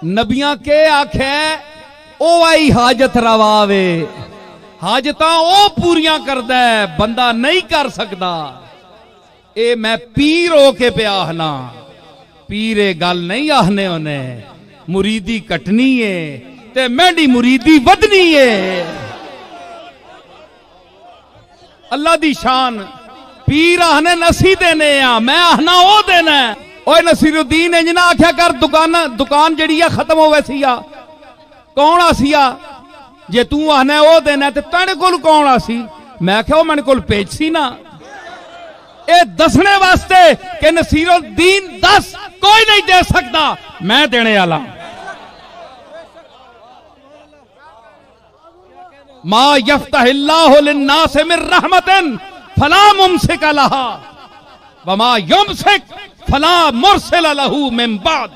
नबियां के आखे ओ आई हाजत रवावे, हाजतां ओ पूरियां करदा है, बंदा नहीं कर सकदा। ए मैं पीर हो के पे आखना, पीरे गल नहीं आखने उन्ने, मुरीदी कटनी है ते मैंडी मुरीदी वधनी है। अल्लाह दी शान। पीर आखने नसी देने आ, मैं आखना ओ देना। ओए नसीरुद्दीन इंज ना आख्या कर दुकान जड़ी आ खत्म हो वैसी आ, कौन आसिया जे तू आखना ओ देना ते तेरे कोल कौन आसी? मैं आख्या ओ मेरे कोल पेचसी ना। ए दसने वास्ते कि नसीरुद्दीन दस कोई नहीं दे सकता, मैं देने वाला। मा यफ्तहिल्लाहु लिन्नास मिन रहमतिन फला मुमसिक लहा वमा युमसिक फला मुरसिल लहू मिन बाद।